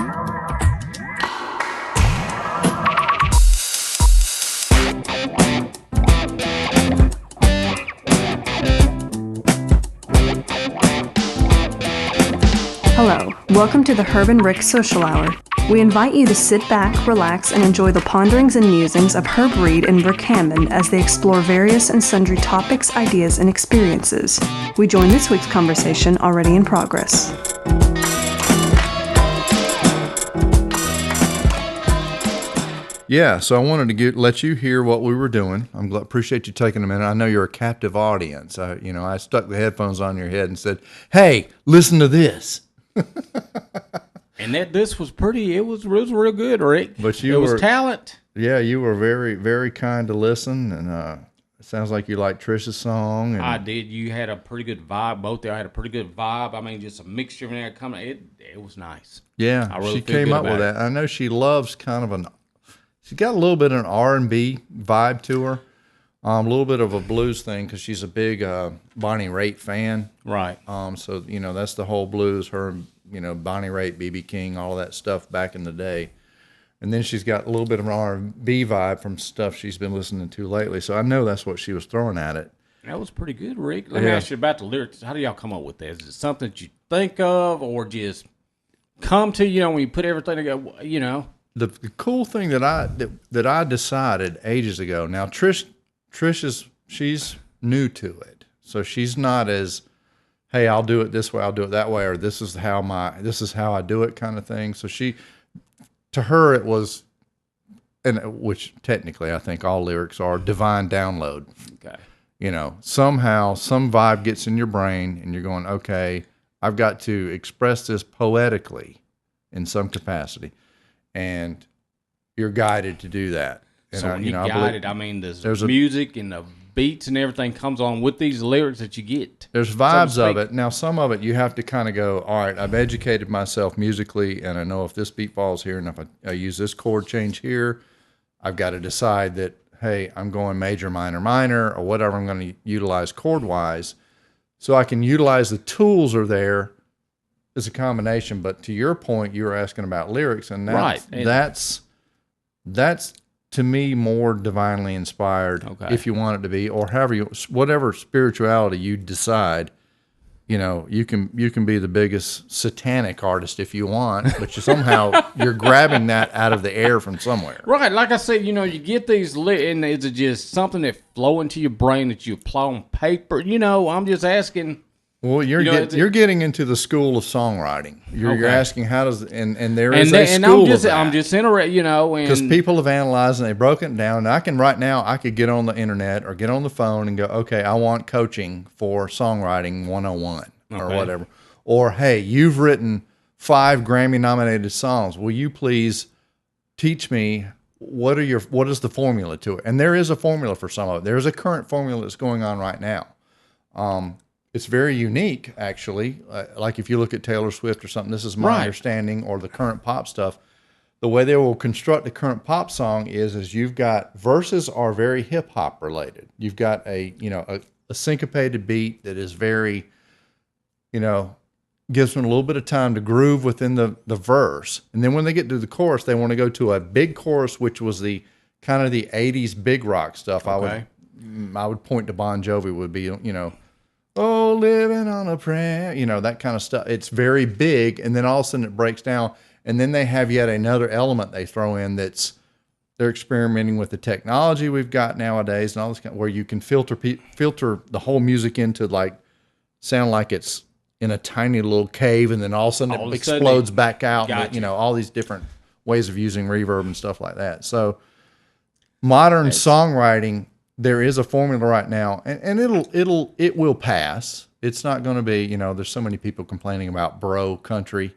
Hello, welcome to the Herb and Rick Social Hour. We invite you to sit back, relax, and enjoy the ponderings and musings of Herb Reed and Rick Hammond as they explore various and sundry topics, ideas, and experiences. We join this week's conversation already in progress. Yeah, so I wanted to let you hear what we were doing. Appreciate you taking a minute. I know you're a captive audience. I stuck the headphones on your head and said, "Hey, listen to this." And this was pretty. It was real good, Rick. But it was talent. Yeah, you were very, very kind to listen, and it sounds like you liked Trish's song. And I did. You had a pretty good vibe. Both there had a pretty good vibe. I mean, just a mixture of everything coming. It was nice. Yeah, I really she came up with that. I know she loves she's got a little bit of an R&B vibe to her, a little bit of a blues thing because she's a big Bonnie Raitt fan. Right. So that's the whole blues. Her, Bonnie Raitt, B.B. King, all of that stuff back in the day. And then she's got a little bit of an R&B vibe from stuff she's been listening to lately. So I know that's what she was throwing at it. That was pretty good, Rick. Let me ask you about the lyrics. How do y'all come up with that? Is it something that you think of or just come to when you put everything together, The cool thing that I decided ages ago. Now Trish she's new to it, so she's not as, hey, I'll do it this way, I'll do it that way, or this is how I do it kind of thing. So to her it was, and which technically I think all lyrics are divine download. Okay. Somehow some vibe gets in your brain and you're going, okay, I've got to express this poetically in some capacity. And you're guided to do that. And so when you're guided, there's music and the beats and everything comes on with these lyrics that you get. There's vibes of it. Now, some of it you have to kind of go, all right, I've educated myself musically, and I know if this beat falls here, and if I use this chord change here, I've got to decide that, hey, I'm going major, minor, minor, or whatever I'm going to utilize chord-wise. So I can utilize the tools are there. It's a combination, but to your point, you were asking about lyrics, and that's to me more divinely inspired, if you want it to be, or whatever spirituality you decide. You can be the biggest satanic artist if you want, but you're grabbing that out of the air from somewhere. Right, like I said, you get these and it's just something that flow into your brain that you apply on paper. I'm just asking. Well, you're getting into the school of songwriting. You're asking how does and there is a school of that. I'm just interested, because people have analyzed and they've broken it down. And I could get on the internet or get on the phone and go, okay, I want coaching for songwriting 101 or whatever. Or hey, you've written 5 Grammy-nominated songs. Will you please teach me what is the formula to it? And there is a formula for some of it. There's a current formula that's going on right now. It's very unique, actually. Like if you look at Taylor Swift or something, this is my understanding, or the current pop stuff. The way they will construct a current pop song is you've got verses are very hip hop related. You've got a syncopated beat that is very, gives them a little bit of time to groove within the verse, and then when they get to the chorus, they want to go to a big chorus, which was the kind of the '80s big rock stuff. Okay. I would point to Bon Jovi would be oh, living on a prayer, that kind of stuff. It's very big, and then all of a sudden it breaks down, and then they have yet another element they throw in they're experimenting with the technology we've got nowadays and all this where you can filter the whole music into sound like it's in a tiny little cave, and then all of a sudden it explodes back out. Gotcha. All these different ways of using reverb and stuff like that. So modern songwriting, there is a formula right now, and it will pass. It's not going to be, there's so many people complaining about bro country,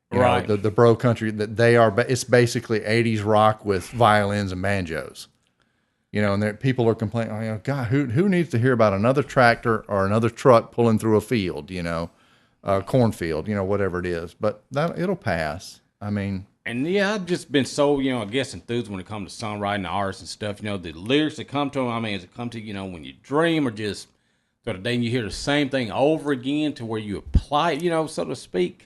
the bro country that it's basically 80s rock with violins and banjos, and people are complaining, oh, God, who needs to hear about another tractor or another truck pulling through a field, cornfield, whatever it is, but it'll pass. And I've just been so, I guess enthused when it comes to songwriting, the artists and stuff. The lyrics that come to them. Does it come to when you dream, or just sort of day you hear the same thing over again to where you apply it, so to speak?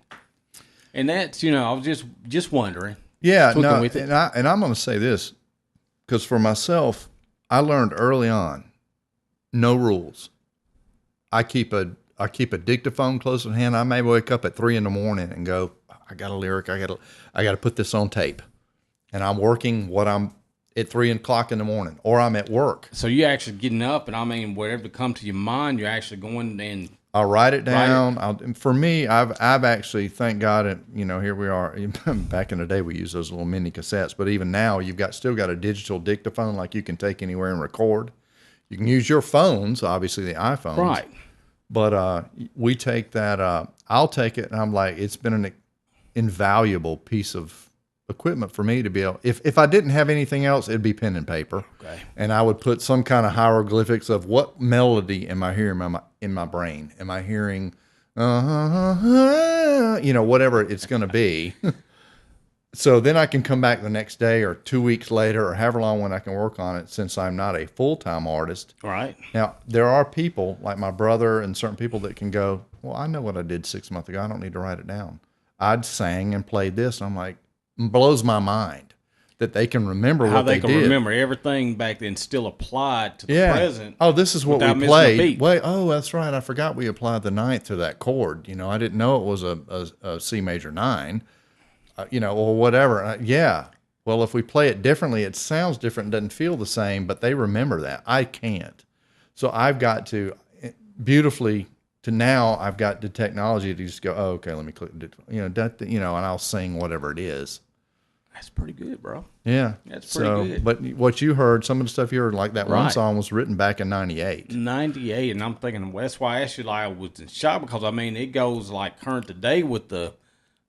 And that's, I was just wondering. Yeah, no, With it. and I'm going to say this because for myself, I learned early on, no rules. I keep a dictaphone close at hand. I may wake up at 3 a.m. and go, I got a lyric. I got to put this on tape, and I'm working what I'm at 3 o'clock in the morning, or I'm at work. So you're actually getting up, and whatever comes to your mind, you're actually going and I'll write it down. For me, I've actually, thank God, here we are. Back in the day, we used those little mini cassettes, but even now, you've still got a digital dictaphone like you can take anywhere and record. You can use your phones, obviously the iPhones, right. But we take that. I'll take it, and I'm like, it's been an invaluable piece of equipment for me to be able. If I didn't have anything else, it'd be pen and paper. Okay. And I would put some kind of hieroglyphics of what melody am I hearing in my brain? Am I hearing, whatever it's going to be. So then I can come back the next day or 2 weeks later or however long when I can work on it, since I'm not a full-time artist. Right. Now, there are people like my brother and certain people that can go, well, I know what I did 6 months ago. I don't need to write it down. I'd sang and played this. And I'm like, it blows my mind that they can remember what they did. How they can remember everything back then still applied to the present. Oh, this is what we played. Wait, that's right. I forgot we applied the ninth to that chord. I didn't know it was a C major 9. Or whatever. Well, if we play it differently, it sounds different, doesn't feel the same, but they remember that. I can't. So I've got to, beautifully, now I've got the technology to just go, oh, okay, let me click, and I'll sing whatever it is. That's pretty good, bro. Yeah. That's pretty good. But what you heard, some of the stuff you heard, like that one song was written back in 98. 98, and I'm thinking, well, that's why I asked you, I was in shock, because, it goes like current today with the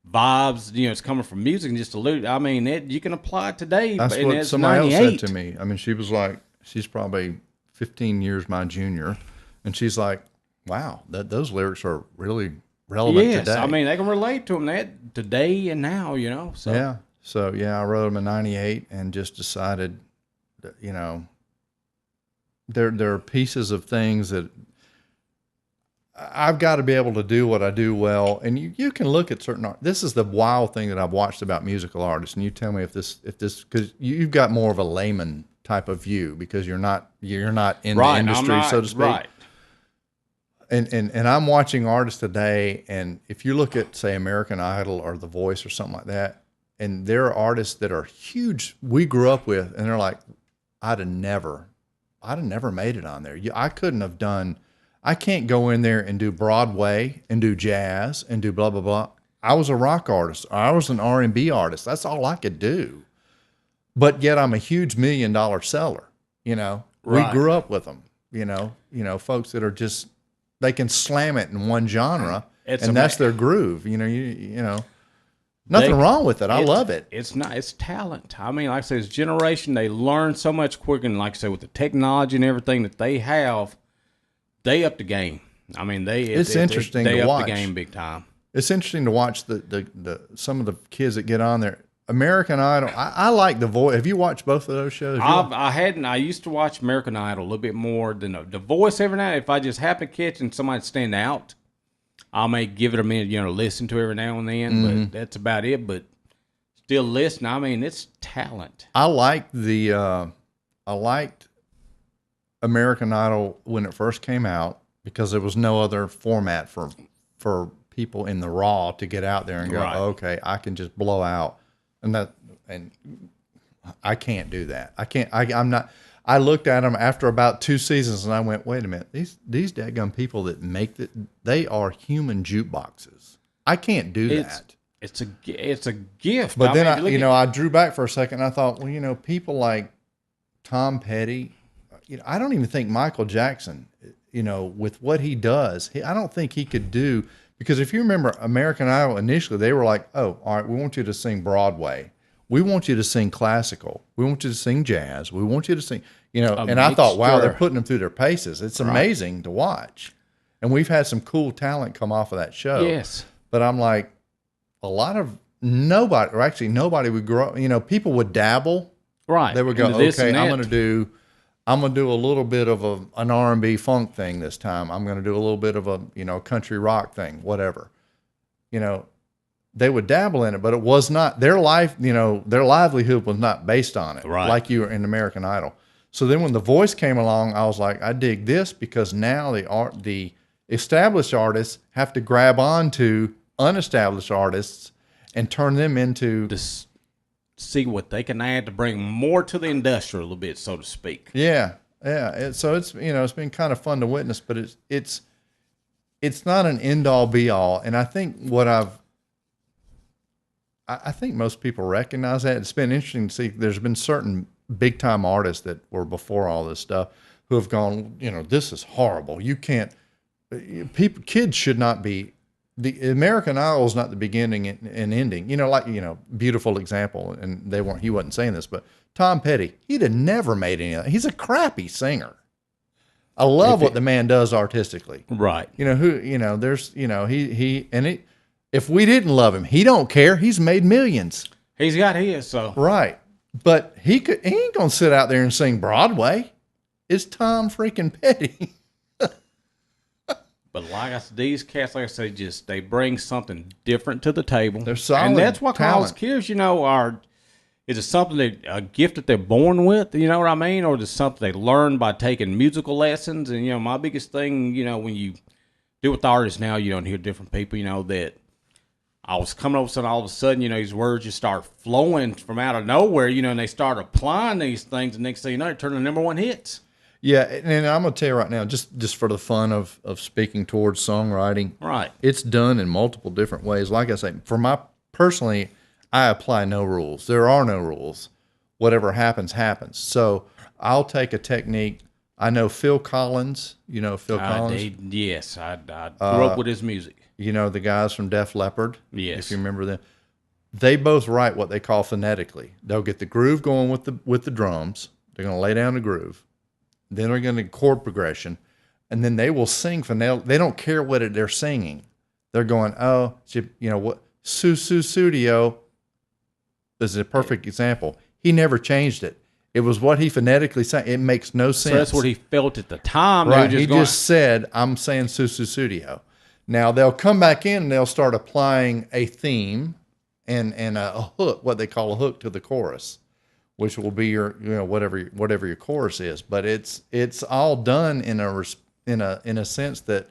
vibes, it's coming from music and just a little. You can apply it today. That's what somebody else said to me. She was like, she's probably 15 years my junior, and she's like, wow, those lyrics are really relevant today. They can relate to them that today and now, So yeah, so I wrote them in 98 and just decided that, there are pieces of things that I've got to be able to do what I do well. And you can look at certain art. This is the wild thing that I've watched about musical artists. And you tell me if this, because you've got more of a layman type of view because you're not in the industry, so to speak. Right. And I'm watching artists today. And if you look at, say, American Idol or The Voice or something like that, and there are artists that are huge, we grew up with, and they're like, I'd have never made it on there. I can't go in there and do Broadway and do jazz and do blah, blah, blah. I was a rock artist. I was an R&B artist. That's all I could do. But yet I'm a huge $1 million seller. Right. We grew up with them, folks that are just, they can slam it in one genre and that's their groove. Nothing wrong with it. I love it. It's talent. Like I said, it's generation. They learn so much quicker. And like I said, with the technology and everything that they have, they up the game. It's interesting to watch. They up the game big time. It's interesting to watch the some of the kids that get on there. American Idol. I like The Voice. Have you watched both of those shows? I hadn't. I used to watch American Idol a little bit more than The Voice every night. If I just happen to catch and somebody stand out, I may give it a minute, listen to every now and then. But that's about it. But still listen. It's talent. I liked American Idol when it first came out because there was no other format for people in the raw to get out there and go, okay, I can just blow out, and I can't do that. I'm not. I looked at them after about 2 seasons and I went, wait a minute, these dadgum people that make it, they are human jukeboxes. I can't do that. It's a gift. But then I drew back for a second and I thought, well, people like Tom Petty. I don't even think Michael Jackson, with what he does, I don't think he could do, because if you remember American Idol, initially they were like, oh, all right, we want you to sing Broadway. We want you to sing classical. We want you to sing jazz. We want you to sing, and I thought, wow, they're putting them through their paces. It's amazing to watch. And we've had some cool talent come off of that show. Yes. But I'm like, nobody would grow, people would dabble. Right. They would go, okay, I'm going to do a little bit of an R&B funk thing this time. I'm going to do a little bit of a, country rock thing, whatever. they would dabble in it, but it was not their life. You know, their livelihood was not based on it, Right. like you were in American Idol. So then when The Voice came along, I was like, I dig this because now the established artists have to grab on to unestablished artists and turn them into see what they can add to bring more to the industry a little bit, so to speak. yeah. So it's it's been kind of fun to witness, but it's not an end all be all. And I think I think most people recognize that. It's been interesting to see. There's been certain big time artists that were before all this stuff who have gone, this is horrible. You can't. Kids should not be. The American Idol is not the beginning and ending. Beautiful example, and he wasn't saying this, but Tom Petty, he'd have never made any of that. He's a crappy singer. I love what the man does artistically. Right. If we didn't love him, he don't care. He's made millions. He's got his, so. Right. But he ain't going to sit out there and sing Broadway. It's Tom freaking Petty. But like I said, these cats, like I said, they bring something different to the table. They're solid. And that's what college kids, is it something a gift that they're born with, you know what I mean? Or is it something they learn by taking musical lessons? And, my biggest thing, when you do with artists now, you don't hear different people, that I was coming over and all of a sudden, these words just start flowing from out of nowhere, and they start applying these things. And next thing you know, they turn to #1 hits. Yeah, and I'm going to tell you right now, just for the fun of speaking towards songwriting, right? It's done in multiple different ways. Like I say, personally, I apply no rules. There are no rules. Whatever happens, happens. So I'll take a technique. I know Phil Collins. You know Phil Collins? Yes, I grew up with his music. The guys from Def Leppard? Yes. If you remember them. They both write what they call phonetically. They'll get the groove going with the drums. They're going to lay down the groove. Then they're going to chord progression, and then they will sing phonetic. They don't care what they're singing. They're going, what Studio is a perfect example. He never changed it. It was what he phonetically sang. It makes no sense. So that's what he felt at the time. Right. He just said, I'm saying Studio. Now they'll come back in and they'll start applying a theme and a hook, what they call a hook to the chorus, which will be your, whatever your chorus is. But it's all done in a sense that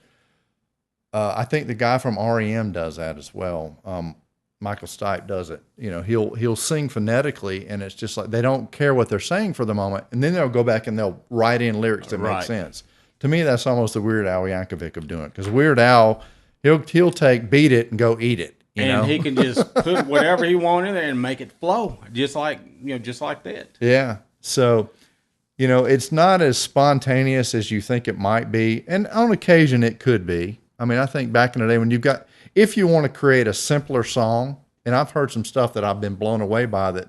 I think the guy from REM does that as well. Michael Stipe does it. He'll sing phonetically, and it's just like they don't care what they're saying for the moment, and then they'll go back and they'll write in lyrics that make sense. To me, that's almost the Weird Al Yankovic of doing it, because Weird Al, he'll take Beat It and go eat it. He can just put whatever he wants in there and make it flow, just like that. Yeah. So, it's not as spontaneous as you think it might be, and on occasion it could be. I mean, I think back in the day when if you want to create a simpler song, and I've heard some stuff that I've been blown away by that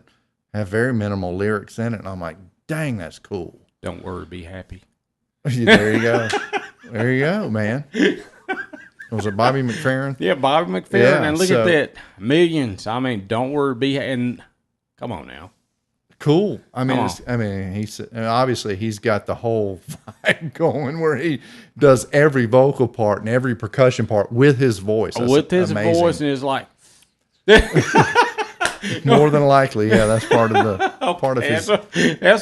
have very minimal lyrics in it, and I'm like, dang, that's cool. Don't worry, be happy. There you go. There you go, man. Was it Bobby McFerrin? Yeah, Bobby McFerrin. Yeah, and look at that. Millions. I mean, don't worry, and come on now. Cool. Obviously he's got the whole vibe going where he does every vocal part and every percussion part with his voice. That's amazing. Voice, and it's like more than likely, yeah, that's part of his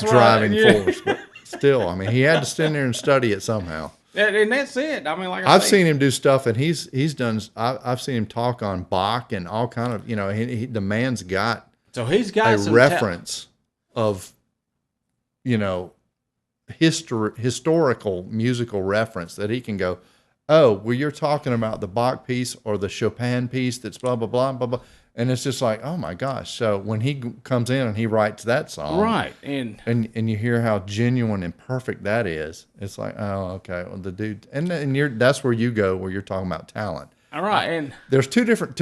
driving force. But still, he had to stand there and study it somehow. And that's it. I've seen him do stuff, and he's done. I've seen him talk on Bach and all kind of. The man's got. So he's got a reference of, historical musical reference that he can go, oh, well, you're talking about the Bach piece or the Chopin piece that's blah blah blah blah blah, and it's just like, oh my gosh. So when he comes in and he writes that song, right, and you hear how genuine and perfect that is, it's like, oh, okay, well, the dude, and that's where you go, where you're talking about talent. All right, and there's two different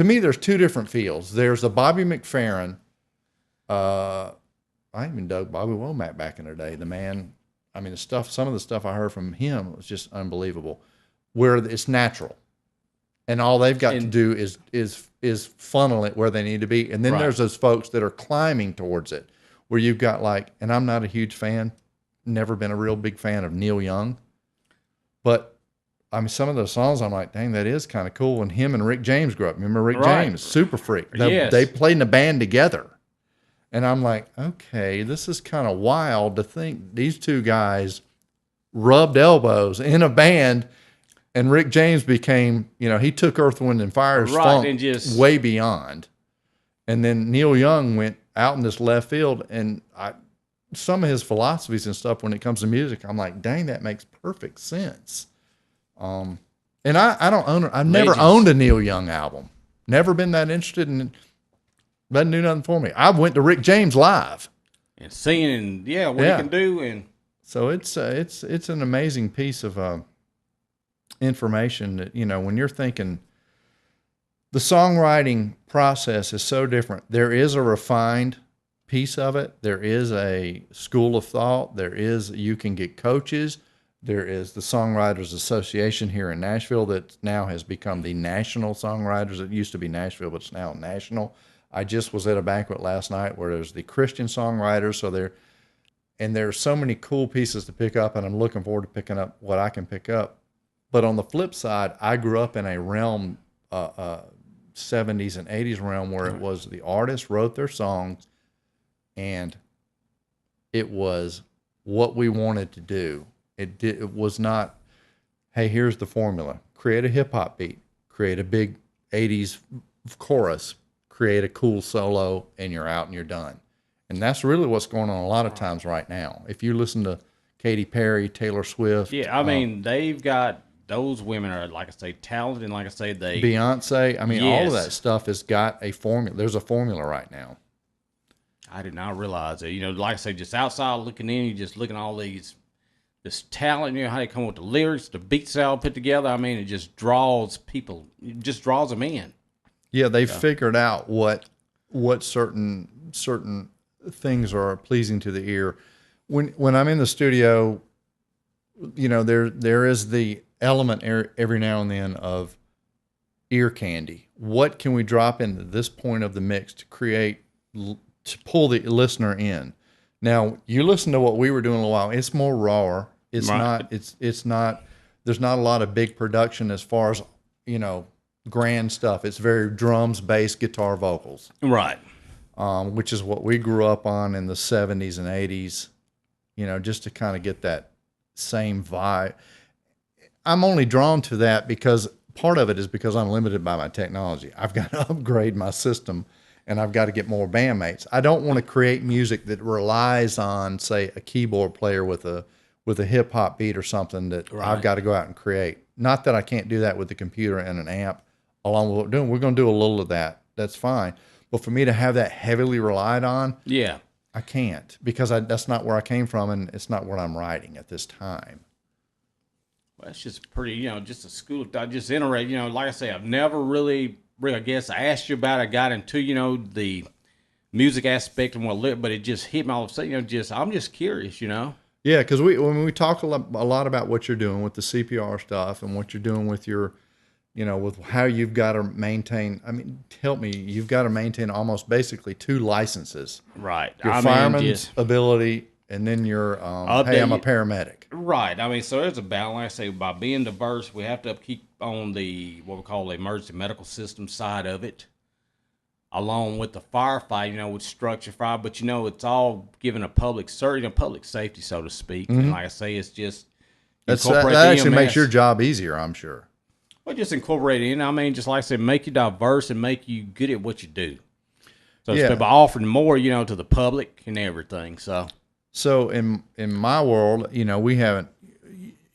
fields. There's the Bobby McFerrin. I even dug Bobby Womack back in the day. The man, some of the stuff I heard from him was just unbelievable, where it's natural, and all they've got to do is funnel it where they need to be. And then there's those folks that are climbing towards it, where you've got and I'm not a huge fan, never been a real big fan of Neil Young, but I mean, some of those songs, I'm like, dang, that is kind of cool. And him and Rick James grew up. Remember Rick Right. James, Super Freak. Yes. They played in a band together. And I'm like, okay, this is kind of wild to think these two guys rubbed elbows in a band, and Rick James became, he took Earth, Wind, and Fire's Right, funk and just- way beyond. And then Neil Young went out in this left field, and some of his philosophies and stuff when it comes to music, I'm like, dang, that makes perfect sense. And I've never Legends. owned a Neil Young album. Never been that interested in. Doesn't do nothing for me. I went to Rick James live, And seeing, what he can do, and so it's an amazing piece of information that when you're thinking. The songwriting process is so different. There is a refined piece of it. There is a school of thought. You can get coaches. There is the Songwriters Association here in Nashville that now has become the National Songwriters. It used to be Nashville, but it's now national. I just was at a banquet last night where there's the Christian songwriters. So there's so many cool pieces to pick up, and I'm looking forward to picking up what I can pick up. But on the flip side, I grew up in a realm, 70s and 80s realm where it was the artists wrote their songs and it was what we wanted to do. It was not, hey, here's the formula. Create a hip hop beat, create a big 80s chorus, create a cool solo, and you're out and you're done. And that's really what's going on a lot of times right now. If you listen to Katy Perry, Taylor Swift. yeah, I mean, they've got, those women are, like I say, talented, and like I say, they... Beyonce, I mean, all of Yes. that stuff has got a formula. There's a formula right now. I did not realize that. Like I say, just outside looking in, you just looking at all this talent, how they come up with the lyrics, the beats they all put together. I mean, it just draws people, it just draws them in. Yeah, they've figured out what certain things are pleasing to the ear. When I'm in the studio, there is the element every now and then of ear candy. What can we drop into this point of the mix to pull the listener in? Now, you listen to what we were doing a while. It's more raw. It's Right. not. It's not. There's not a lot of big production as far as grand stuff. It's very drums, bass, guitar, vocals, Right. which is what we grew up on in the 70s and 80s. Just to kind of get that same vibe. I'm only drawn to that because part of it is because I'm limited by my technology. I've got to upgrade my system, and I've got to get more bandmates. I don't want to create music that relies on, say, a keyboard player with a hip hop beat or something that I've got to go out and create. Not that I can't do that with the computer and an amp along with what we're doing. We're going to do a little of that. That's fine. But for me to have that heavily relied on, Yeah. I can't because that's not where I came from, and it's not what I'm writing at this time. Well, that's just pretty, just a school of thought, just interesting. Like I say, I've never really, I guess I asked you about it, I got into, the music aspect and but it just hit me all of a sudden, I'm just curious, Yeah, because when we talk a lot about what you're doing with the CPR stuff and what you're doing with your, with how you've got to maintain. I mean, help me. You've got to maintain almost basically 2 licenses. Right. Your fireman's ability, and then your hey, I'm a paramedic. Right. I mean, so there's a balance. Like I say, by being diverse, we have to keep on the what we call the emergency medical system side of it, along with the firefight, with structure fire. But it's all given a public safety, so to speak. And like I say, it's just That incorporate actually the makes EMS. your job easier, I'm sure. Well, just incorporate it in. I mean, just like I said, make you diverse and make you good at what you do. So Yeah. by offering more, to the public and everything. So in my world, we haven't.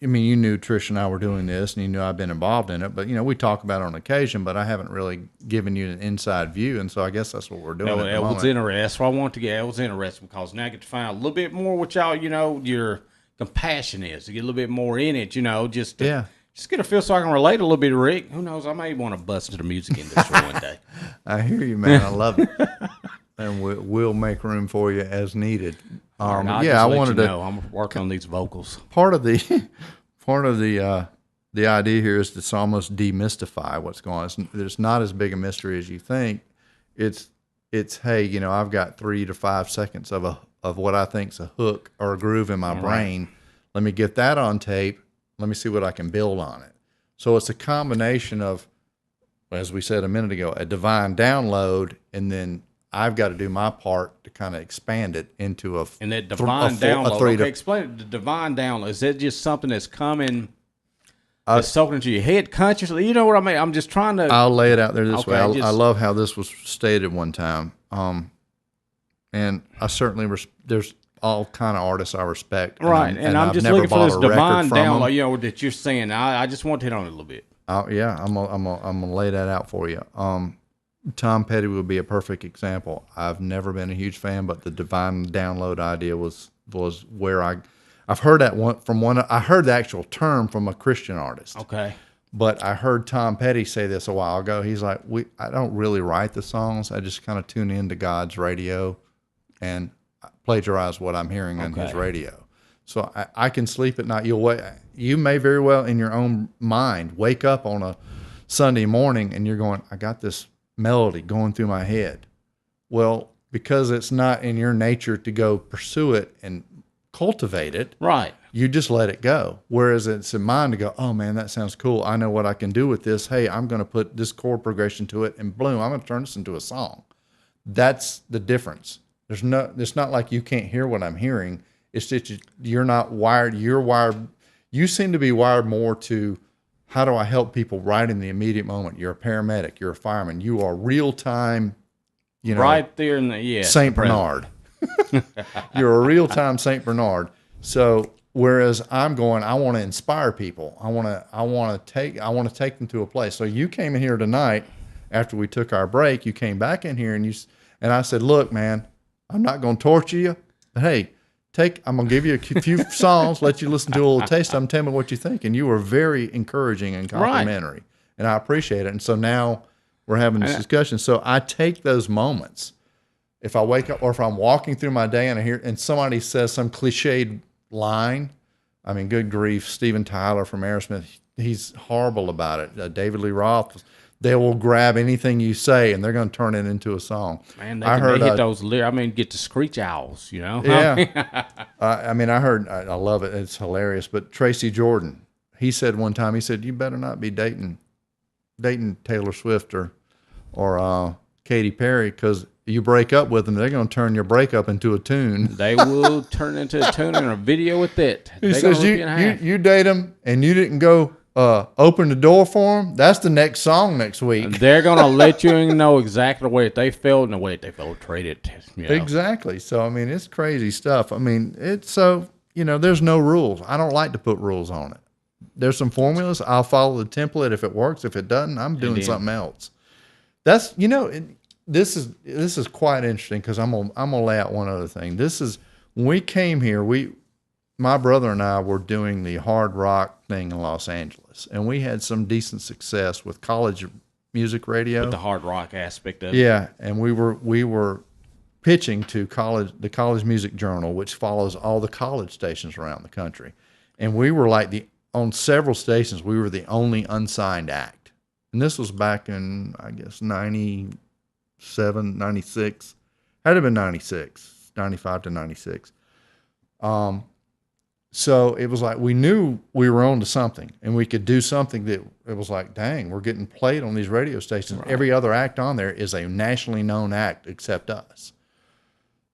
I mean, you knew Trish and I were doing this, and you knew I've been involved in it. But we talk about it on occasion. But I haven't really given you an inside view, and so I guess that's what we're doing. That was interesting. That's what I want to get. That was interesting because now I get to find out a little bit more what y'all, your compassion is. To get a little bit more in it, just to, just get a feel so I can relate a little bit to Rick. Who knows? I may want to bust into the music industry one day. I hear you, man. I love it. And we'll make room for you as needed. I wanted to. I'm working on these vocals. Part of the idea here is to almost demystify what's going on. It's not as big a mystery as you think. It's hey, I've got 3 to 5 seconds of what I think's a hook or a groove in my brain. Let me get that on tape. Let me see what I can build on it. So it's a combination of, as we said a minute ago, a divine download, and then I've got to do my part to kind of expand it into a and that divine download. Okay, explain it. The divine download, is that just something that's coming, that's soaking into your head consciously? You know what I mean? I'm just trying to. I'll lay it out there this way. just- I love how this was stated one time, and I certainly there's all kind of artists I respect, right? And I'm I've just never looking for bought this a record divine from download. them. You know that you're saying. I just want to hit on it a little bit. Yeah, I'm gonna lay that out for you. Tom Petty would be a perfect example. I've never been a huge fan, but the divine download idea was where I've heard that I heard the actual term from a Christian artist. Okay. But I heard Tom Petty say this a while ago. He's like, I don't really write the songs. I just kind of tune into God's radio and plagiarize what I'm hearing on his radio. So I can sleep at night. You may very well in your own mind wake up on a Sunday morning and you're going, I got this melody going through my head. Well, because it's not in your nature to go pursue it and cultivate it, right? You just let it go. Whereas it's in mine to go, oh man, that sounds cool. I know what I can do with this. Hey, I'm going to put this chord progression to it, and boom, I'm going to turn this into a song. That's the difference. It's not like you can't hear what I'm hearing. It's that you're not wired. You're wired. You seem to be wired more to, how do I help people right in the immediate moment? You're a paramedic. You're a fireman. You are real time. Right there in the Saint Bernard. You're a real time Saint Bernard. So whereas I'm going, I want to inspire people. I want to take them to a place. So you came in here tonight after we took our break. You came back in here and I said, look, man, I'm not going to torture you, but hey, I'm going to give you a few songs, let you listen to a little taste of them, tell me what you think. And you were very encouraging and complimentary. Right. And I appreciate it. And so now we're having this discussion. So I take those moments. If I wake up or if I'm walking through my day and I hear, and somebody says some cliched line, I mean, good grief, Steven Tyler from Aerosmith, he's horrible about it. David Lee Roth, they will grab anything you say and they're going to turn it into a song. Man, they hit those lyrics. I mean, get the screech owls, you know? Yeah. I mean, I love it. It's hilarious. But Tracy Jordan, he said one time, he said, you better not be dating Taylor Swift or Katy Perry, because you break up with them, they're going to turn your breakup into a tune. They will turn into a tune and a video with it. He says you date them and you didn't go open the door for them. That's the next song next week. And they're going to let you know exactly the way that they felt and the way that they felt treated. You know? Exactly. So, I mean, it's crazy stuff. I mean, it's so, there's no rules. I don't like to put rules on it. There's some formulas. I'll follow the template if it works. If it doesn't, I'm doing something else. That's, this is quite interesting because I'm gonna lay out one other thing. This is when we came here. My brother and I were doing the hard rock thing in Los Angeles, and we had some decent success with college music radio. With the hard rock aspect of it. Yeah, and we were pitching to the College Music Journal, which follows all the college stations around the country, and we were on several stations. We were the only unsigned act, and this was back in, I guess, 97, 96, had to have been 96, 95 to 96. So it was like we knew we were on to something and we could do something that it was like, dang, we're getting played on these radio stations. Right. Every other act on there is a nationally known act except us.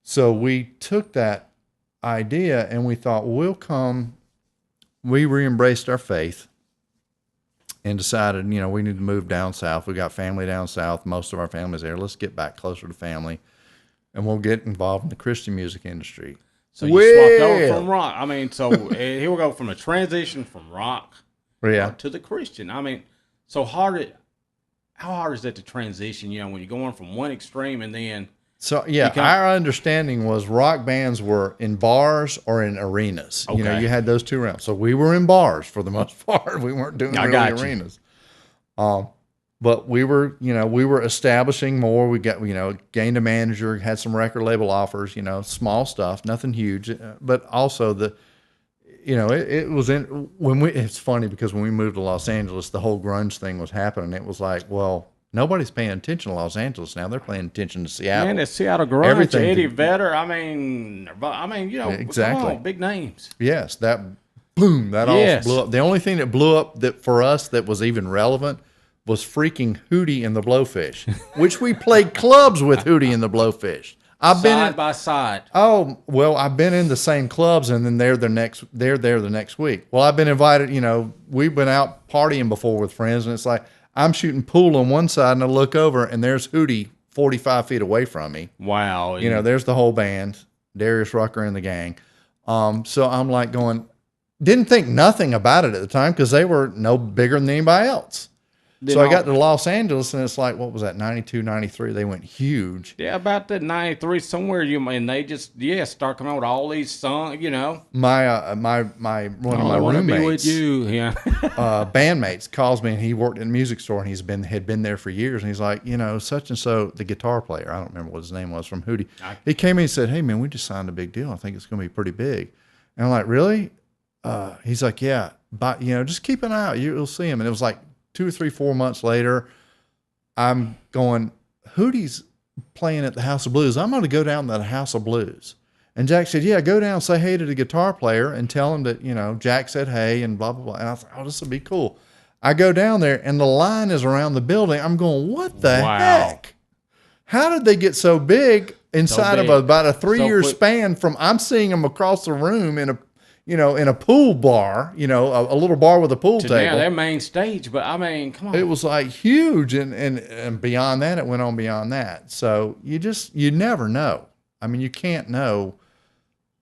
So we took that idea and we thought, we re-embraced our faith and decided, we need to move down south. We got family down south. Most of our family's there. Let's get back closer to family and we'll get involved in the Christian music industry. So you swapped over from rock. I mean, so here we go from a transition from rock to the Christian. I mean, how hard is that to transition, when you're going from one extreme and then... So, our understanding was rock bands were in bars or in arenas. Okay. You had those two realms. So we were in bars for the most part. We weren't doing arenas. But we were establishing more. We got, gained a manager, had some record label offers, small stuff, nothing huge. But also it was it's funny because when we moved to Los Angeles, the whole grunge thing was happening. It was like, well, nobody's paying attention to Los Angeles now. They're paying attention to Seattle. Man, it's Seattle grunge, Eddie Vedder. I mean, exactly. Come on, big names. Yes, that boom, that all Yes. blew up. The only thing that blew up that for us that was even relevant was freaking Hootie and the Blowfish, which we played clubs with Hootie and the Blowfish. I've been Side in, by side. oh well, I've been in the same clubs, and then they're there the next week. Well, I've been invited. You know, we've been out partying before with friends, and it's like I'm shooting pool on one side, and I look over, and there's Hootie 45 feet away from me. Wow. You know, there's the whole band, Darius Rucker and the gang. So I'm like going, didn't think nothing about it at the time because they were no bigger than anybody else. So I got to Los Angeles, and it's like, what was that, 92, 93? They went huge. Yeah, about that 93 somewhere. And they just start coming out with all these songs. You know, My one of my I wanna be roommates, with you. Yeah. bandmates, calls me, and he worked in a music store, and had been there for years, and he's like, you know, such and so, the guitar player, I don't remember what his name was, from Hootie. He came in and said, hey man, we just signed a big deal. I think it's going to be pretty big. And I'm like, really? He's like, yeah, but you know, just keep an eye out. You'll see him. And it was like 2 or 3, 4 months later, I'm going, Hootie's playing at the House of Blues. I'm going to go down to the House of Blues. And Jack said, yeah, go down and say hey to the guitar player and tell him that, you know, Jack said hey and blah, blah, blah. And I was like, oh, this will be cool. I go down there, and the line is around the building. I'm going, what the heck? How did they get so big inside of about a 3-year span from I'm seeing them across the room in a, you know, in a pool bar, you know, a little bar with a pool table. Now their main stage, but I mean, come on. It was like huge, and beyond that, it went on beyond that. So you never know. I mean, you can't know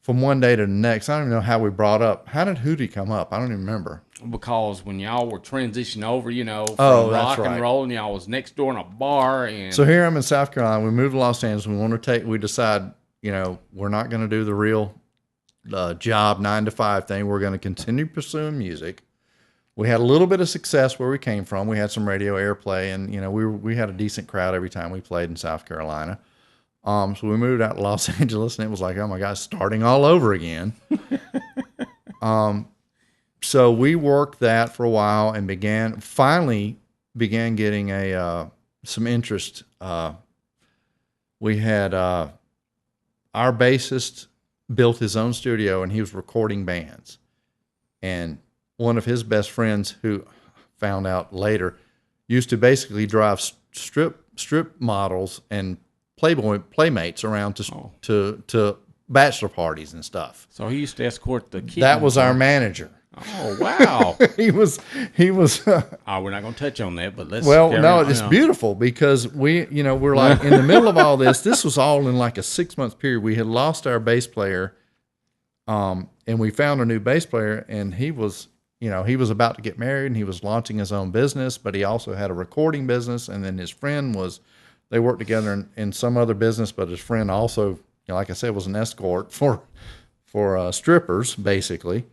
from one day to the next. I don't even know how we brought up. How did Hootie come up? I don't even remember. Because when y'all were transitioning over, you know, from rock and roll, and y'all was next door in a bar. And so here I'm in South Carolina. We moved to Los Angeles. We decide, you know, we're not going to do the real job 9 to 5 thing. We're going to continue pursuing music. We had a little bit of success where we came from. We had some radio airplay, and you know, we had a decent crowd every time we played in South Carolina. So we moved out to Los Angeles, and it was like, oh my gosh, starting all over again. So we worked that for a while and finally began getting some interest. We had our bassist built his own studio, and he was recording bands. And one of his best friends, who found out later, used to basically drive strip models and playmates around to bachelor parties and stuff. So he used to escort the kids. That was our manager. Oh wow! he was. Oh, we're not going to touch on that, but let's. Well, no, it's beautiful because we're like in the middle of all this. This was all in like a 6-month period. We had lost our bass player, and we found a new bass player, and he was about to get married, and he was launching his own business, but he also had a recording business, and then his friend they worked together in some other business, but his friend also, you know, like I said, was an escort for strippers, basically.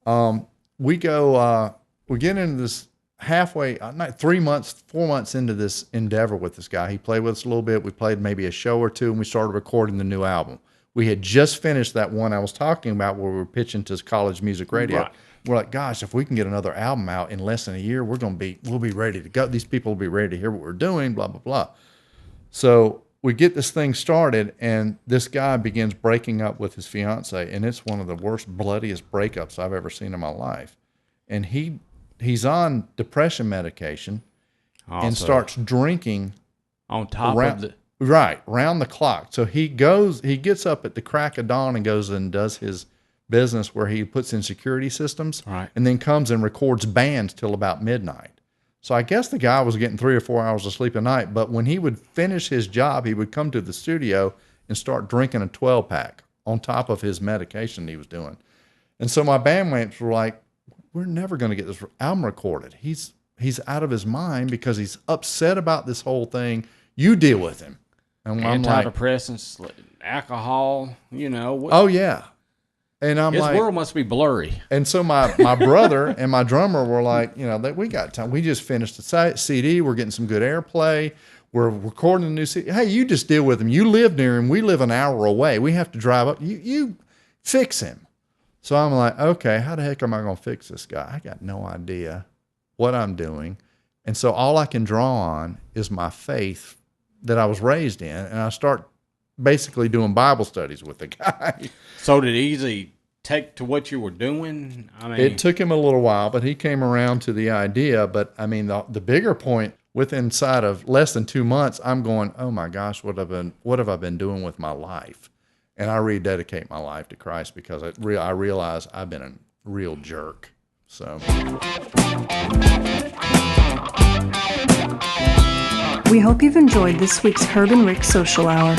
We get into this halfway, not 3 months, 4 months into this endeavor with this guy. He played with us a little bit. We played maybe a show or two, and we started recording the new album. We had just finished that one I was talking about where we were pitching to college music radio. Right. We're like, gosh, if we can get another album out in less than a year, we'll be ready to go. These people will be ready to hear what we're doing, blah, blah, blah. So we get this thing started, and this guy begins breaking up with his fiance, and it's one of the worst, bloodiest breakups I've ever seen in my life. And he's on depression medication and starts drinking on top of round the clock. So he gets up at the crack of dawn and goes and does his business where he puts in security systems, and then comes and records bands till about midnight. So I guess the guy was getting 3 or 4 hours of sleep a night, but when he would finish his job, he would come to the studio and start drinking a 12-pack on top of his medication he was doing. And so my bandmates were like, we're never going to get this album recorded. He's out of his mind because he's upset about this whole thing. You deal with him. And antidepressants, like, alcohol, you know. Oh, yeah. And I'm his like, world must be blurry. And so my brother and my drummer were like, you know, we got time. We just finished the CD. We're getting some good airplay. We're recording a new CD. Hey, you just deal with him. You live near him. We live an hour away. We have to drive up. You fix him. So I'm like, okay, how the heck am I going to fix this guy? I got no idea what I'm doing. And so all I can draw on is my faith that I was raised in. And I start basically doing Bible studies with the guy. So did Easy take to what you were doing? I mean, it took him a little while, but he came around to the idea. But I mean, the bigger point, inside of less than 2 months, I'm going, oh my gosh, what have I been doing with my life? And I rededicate my life to Christ because I realize I've been a real jerk. So we hope you've enjoyed this week's Herb and Rick Social Hour.